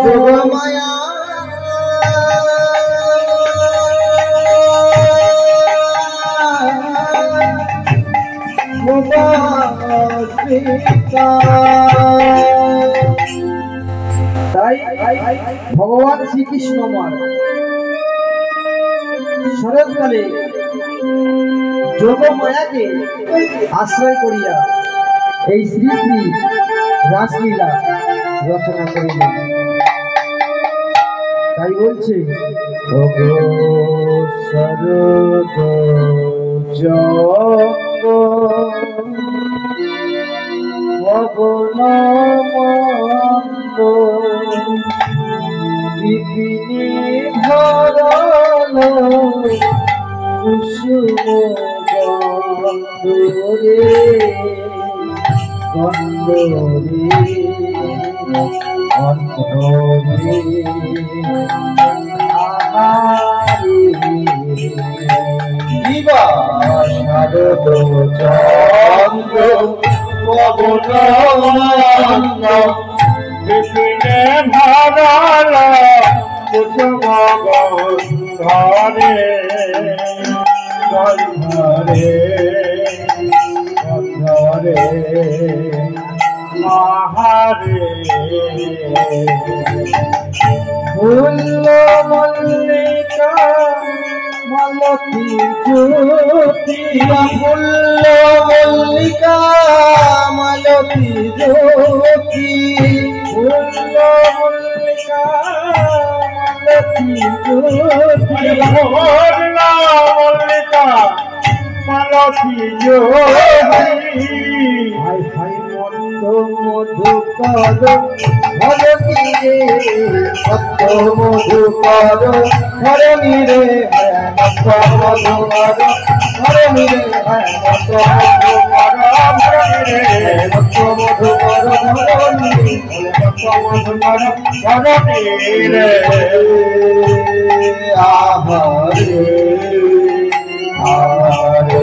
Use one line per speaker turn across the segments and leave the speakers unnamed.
যোগমায়া তাই ভগবান শ্রীকৃষ্ণ শরৎকালে যোগমায়াকে আশ্রয় করিয়া এই শ্রী শ্রী রাসলীলা রচনা করিলেন। তাই বলছে শরৎ পবনমন্দ বিপিনে ধরল কুসুম গন্ধরে শারদ চন্দ্র পবনমন্দ বিপিনে ধরল কুসুম গন্ধরে গন্ধরে মহারে ফুল মল্লিকা মালতী জ্যোতি ফুল মল্লিকা মালতী জ্যোতি ফুল মল্লিকা মালতী জ্যোতি ফুল মল্লিকা মালতী জ্যোতি মধুকর ধরণী রে মধ্য মধুকর ধরণী রে মধ্য মধুকর ধরণী রে মধ্য মধুকর ধরণী রে মধ্য মধুকর ধরণী মধ্য মধুকর ধরণী রে আহারে আহারে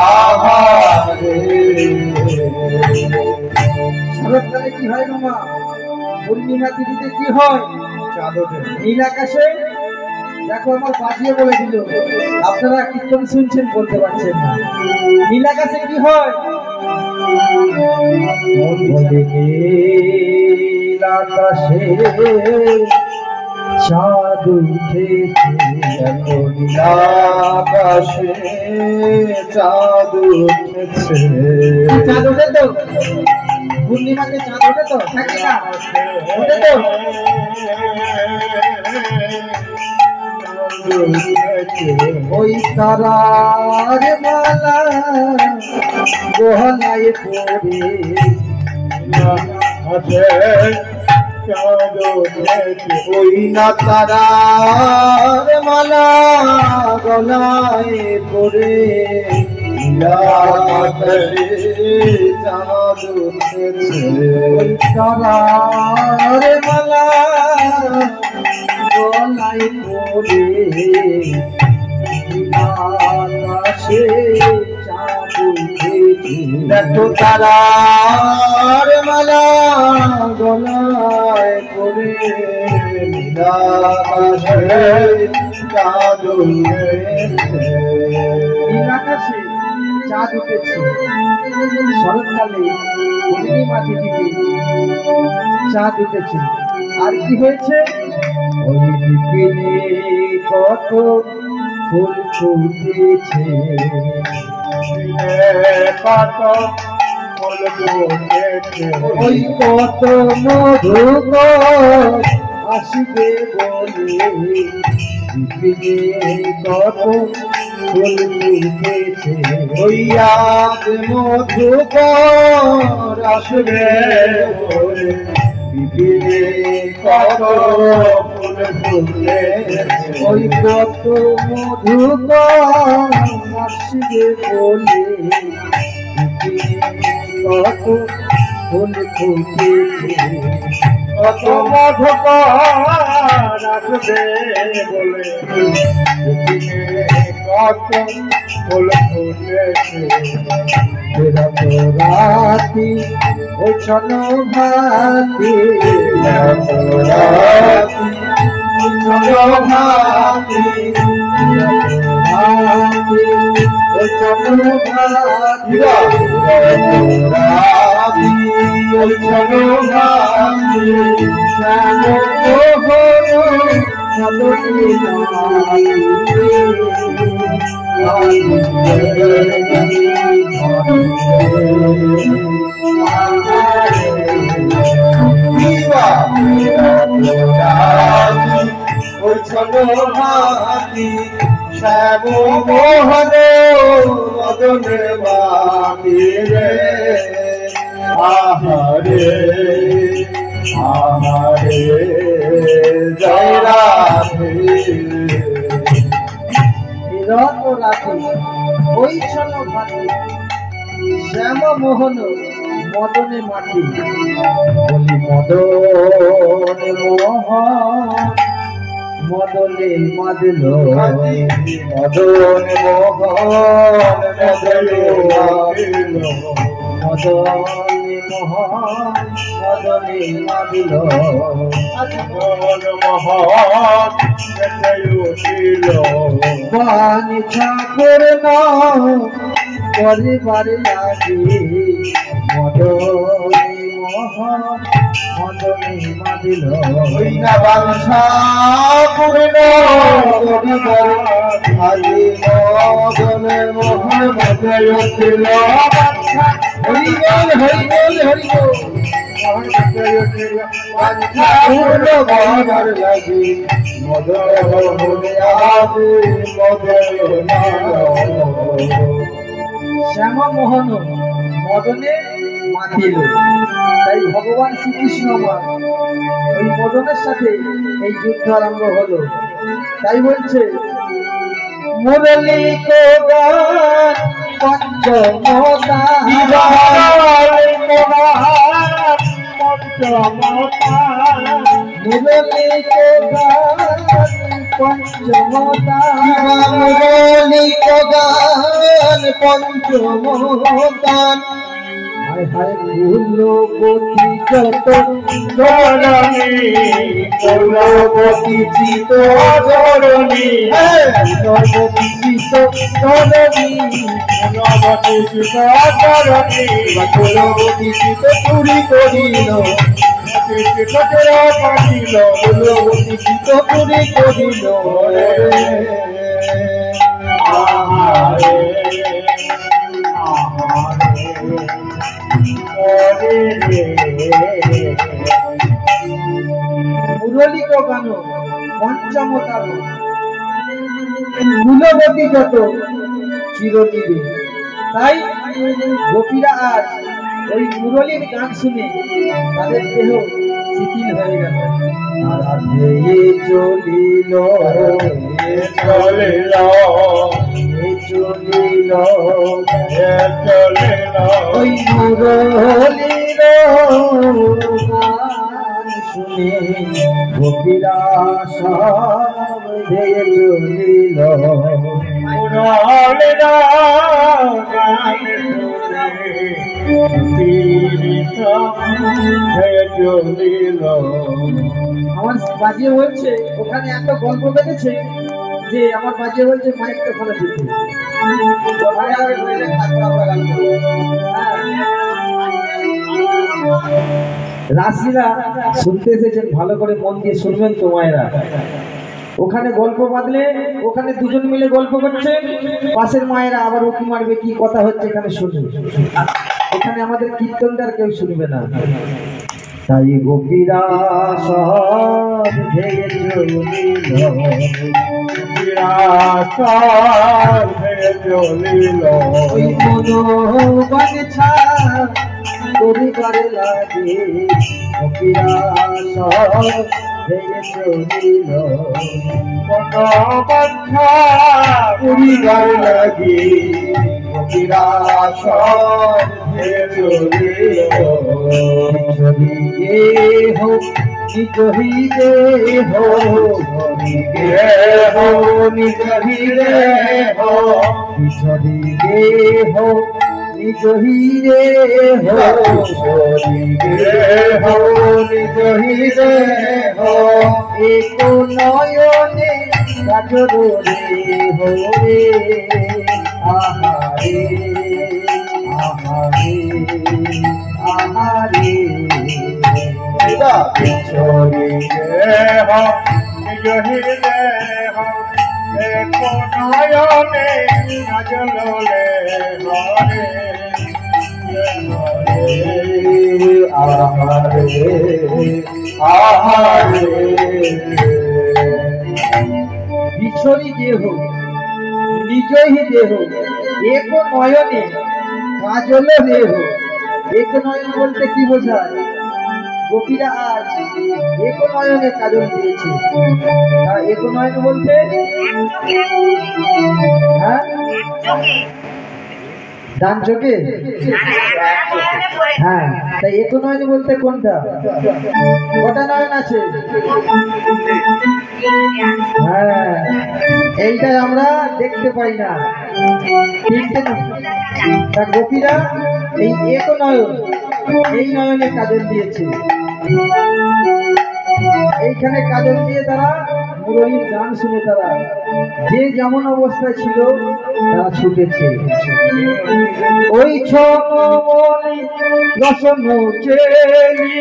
আহারে। শরৎকালে কি হয় মামা? পূর্ণিমা তিথিতে কি হয়? চাঁদ ওঠে নীল আকাশে। দেখো আমার বাজিয়ে বলে দিল, আপনারা কীর্তন শুনছেন বলতে পারছেন না। নীল আকাশে কি হয়? নীল আকাশে চাঁদ উঠেছে, নীল আকাশে চাঁদ উঠেছে। চাঁদ ওঠে তো? পূর্ণিমাতে চাঁদ ওঠে তো? থাকে না? ওঠে তো? ওই তারার মালা গহনায় পড়ে ওই না তারার মালা গলায় পড়ে চাঁদ উঠেছে। তারার মালা গলায় পড়ে আকাশে চাঁদ উঠেছে। দেখো তারার মালা গলায় পড়ে আকাশে চাঁদ উঠেছে। আকাশে চাঁদ উঠেছে শরৎকালে, পূর্ণিমা তিথিতে চাঁদ উঠেছে। আর কি হয়েছে? ওই বিপিনে কত ফুল ফুটেছে, কত ফুল ফুটেছে। ওই কত মধুকর আসবে বলে বিপিনে কত ফুল ফুটেছে। ওই আজ মধুকর আসবে বলে
বিপিনে কত ফুল ফুটেছে,
ওই কত মধুকর আসবে বলে কত ফুল ফুটেছে,
কত মধুকর আসবে বলে বিপিনে কত ফুল ফুটেছে।
রাতি ও চলো ভাতি,
রাতি চলো ভাতি,
ভাতি ও চলো ভাতি,
রাতি চলো ভাতি,
শ্যাম
ওই চলো ভাতি, শ্যাম মোহন মদনে বাতি রে, আহারে আহারে জয় রাধে।
রত রাতে ওই ছন ভাতি, শ্যাম মোহন মদনে মাটি, বলি মদনে মোহন মদনে মাদল,
মদন মোহন মদনে মাদিল,
মদনে মোহন মদনে মাদল,
মদন মোহন ছিল,
বাণী ঠাকুর পরিবারে লাগে, মদনে মোহন মদনে মাদল,
ওই না বাংশা পূর্ণ করিবার আজি মদন মোহন মদয় ছিল,
হরি বল হরি বল হরি বল,
পূর্ণ বাবার লাগি মদন হলে আবে মদয়
শ্যাম মোহন মদনে মাতিল। তাই ভগবান শ্রীকৃষ্ণ আমার ওই মদনের সাথে এই যুদ্ধ আরম্ভ হলো। তাই বলছে মুরলী কো গান পঞ্চমতা, মুরলী কো গান পঞ্চমতা,
মুরলী গান পঞ্চমদান,
হায় হায় কুলপতি যত
ধরণী কুলপতি চিত ধরণী,
কুলপতি চিত ধরণী,
কুলপতি চিত ধরণী, কুলপতি চিত চুরি করিল, চিতরা পাইল, কুলপতি চিত চুরি করিল, আহারে
মুরলী কো গান পঞ্চমতার, কুলবতী যত চিরদিবে। তাই গোপীরা আজ ওই মুরলীর গান শুনে তাদের দেহ শিথিল হয়ে গেল। রাধে চলিল
চলিল
চলিল
চলিল,
ওই মুরলীর গান শুনে গোপীরা সব ধেয়ে চলিল।
মুরলীরা গান চলিল।
আমার বাজিয়ে বলছে ওখানে এত গল্প বেঁধেছে যে আমার বাজিয়ে বলছে মাইকটা ফোনে দিতে। রাশিরা শুনতে এসেছেন, ভালো করে মন দিয়ে শুনবেন তো মায়েরা। ওখানে গল্প বাঁধলে ওখানে দুজন মিলে গল্প করছে, পাশের মায়েরা আবার উকি মারবে কি কথা হচ্ছে এখানে শুনবে। এখানে আমাদের কীর্তনটার কেউ শুনবে না। তাই গোপীরা সব ধেয়ে চলিল, ওই মনোবাঞ্ছা করিবারে লাগে গোপীরা সব ভেঙে চলিল
কোন বাঞ্ছা পুরিবার লাগি গোপীরা সব চলিল
ছবি দেহ নিজ দেহ
দেহ নিজ দেহ
ছবি দেহ নিজ দেহ
দেহ নিজ দেহ
এক নয়নে কাজর দেহ রে আহারে আহারে আহারে
ছবি দেহ নিজ দেহ এক নয়নে নজলে হরে
আহারে
আহারে
বিছরি দেহ নিজহি দেহ এক নয়নে কাজল দেহ এক নয়ন বলতে কি বোঝায় গোপীরা আজ এক নয়নে কাজল দিয়েছে এক নয়ন বলতে হ্যাঁ ডান চোখে হ্যাঁ তাই এক নয়ন বলতে কোনটা কটা নয়ন আছে হ্যাঁ এইটাই আমরা দেখতে পাই না তিনটে তা গোপীরা এই এক নয়ন এই নয়নে কাজল দিয়েছে এইখানে কাজল দিয়ে তারা মুরলীর গান শুনে তারা যে যেমন অবস্থায় ছিল তারা ছুটেছে ওই ছমলি রসন চেলি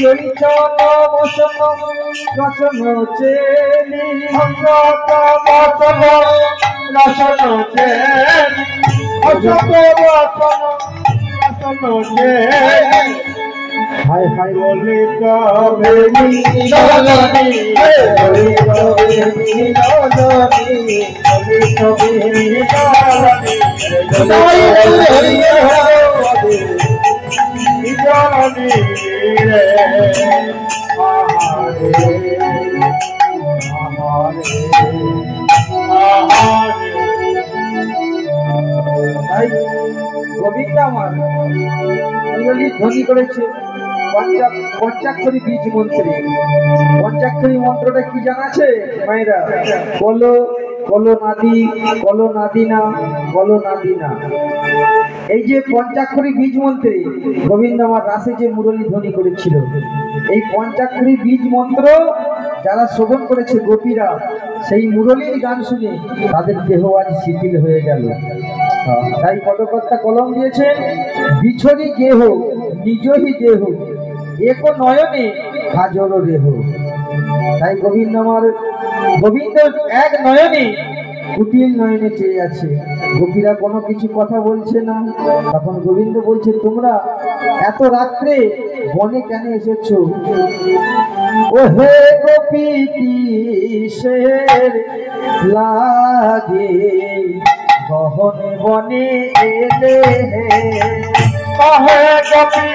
ওই ছমসন রসন চেলি
বচন রসন চেলি অশোক বচন রসন চেলি
হায় হায়
বলি তবে মিলনি বলি তবে মিলনি বলি তবে মিলনি মিলনি রে আহারে আহারে
তাই গোবিন্দ আমার মুরলী ধ্বনি করেছে পঞ্চাক্ষরী বীজ মন্ত্রে পঞ্চাক্ষরী মন্ত্রটা কি জানা আছে মায়েরা বলো বলো নাদি বলো নাদিনা বলো নাদিনা এই যে পঞ্চাক্ষরী বীজ মন্ত্রে গোবিন্দ আমার রাসে যে মুরলী ধ্বনি করেছিল এই পঞ্চাক্ষরী বীজ মন্ত্র যারা শ্রবণ করেছে গোপীরা সেই মুরলীর গান শুনে তাদের দেহ আজ শিথিল হয়ে গেল তাই পদকর্তা কলম দিয়েছেন বিছরি গেহ নিজহি দেহ এক নয়নে হাজর দেহ তাই গোবিন্দ আমার গোবিন্দ এক নয়নে কুটিল নয়নে চেয়ে আছে গোপীরা কোনো কিছু কথা বলছে না তখন গোবিন্দ বলছে তোমরা এত রাত্রে বনে কেন এসেছো ও হে গোপী কিসের লাগে গহনে বনে এলে
কহে কবি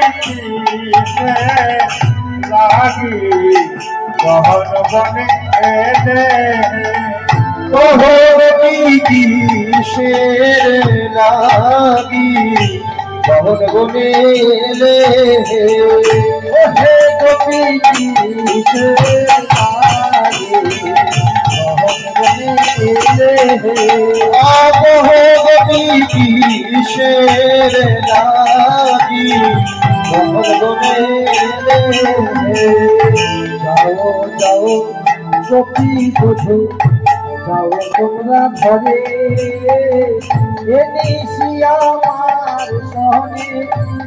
লাগি কহন বনে এলে
কহে কিসের লাগি গহন বনে এলে ও হে গোপী কিসের লাগি গহন বনে এলে
কহে কবি কিসের লাগি
গহন বনে এলে যাও যাও গোপী বধূ যাও তোমরা ঘরে এনেছি আমার সহনে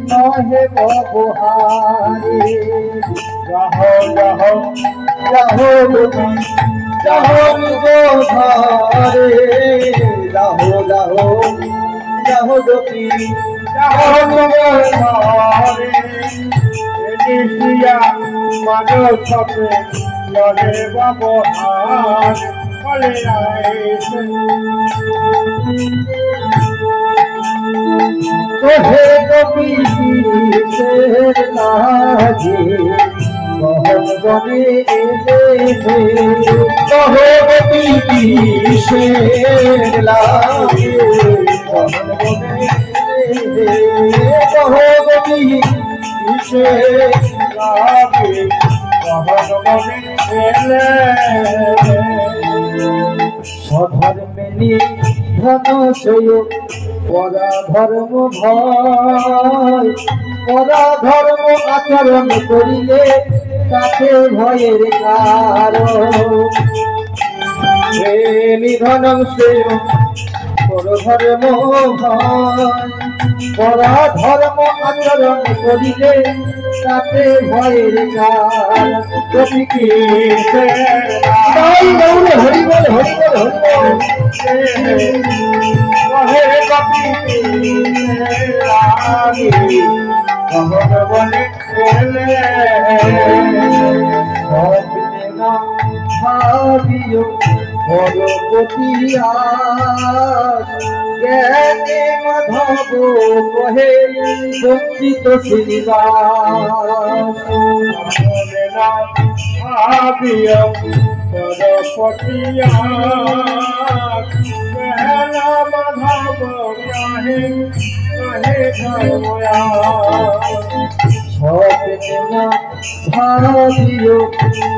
নহে বহারে
যাহ যাহ
যাহ রবি যাহ ঘরে যাহ যাহ যাহ গোপী
যাহ ঘরে এদিয়া মানব সবে লড়ে ব্যবহার বলে আইছে
হে গোপী কিসের লাগে লাগে মোহন বনে এলে
ভগবতী কিসের লাগে
মোহন বনে এলে
ভগবতী কিসের লাগে ভগবতী এলে
স্বধর্মেনি ধনসয় পরা ধর্ম ভয় পরা ধর্ম আচরণ করিলে তাতে ভয়ের কারণ
নিধনং শ্রেয়
পরধর্ম ভয় পরা ধর্ম আচরণ করিলে তাতে ভয়ের কারণ
কবি কিসের
তাই গৌরে হরি বল হরি বল হরি বল
কহে কবি কিসের লাগে ভগবনে এলে
স্বপ্নে না ভাবিও ভগবতী আস জ্ঞানে মাধব কহে বঞ্চিত শ্রীনিবাস
মনে না ভাবিও পরপটিয়া বেলা মাধব কাহে কাহে ধর্ময়া
স্বপ্নে না ভাবিও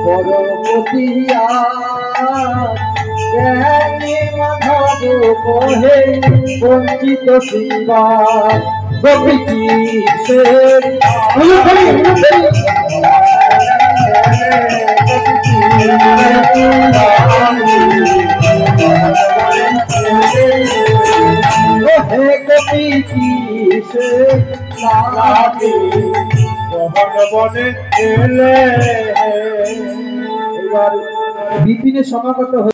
ভগবতী আস জ্ঞানে মাধব কহে বঞ্চিত শ্রীনিবাস গোপী কিসের হে গোপী কিসের লাগে
ভগবনে এলে
এবার বিপিনে সমাগত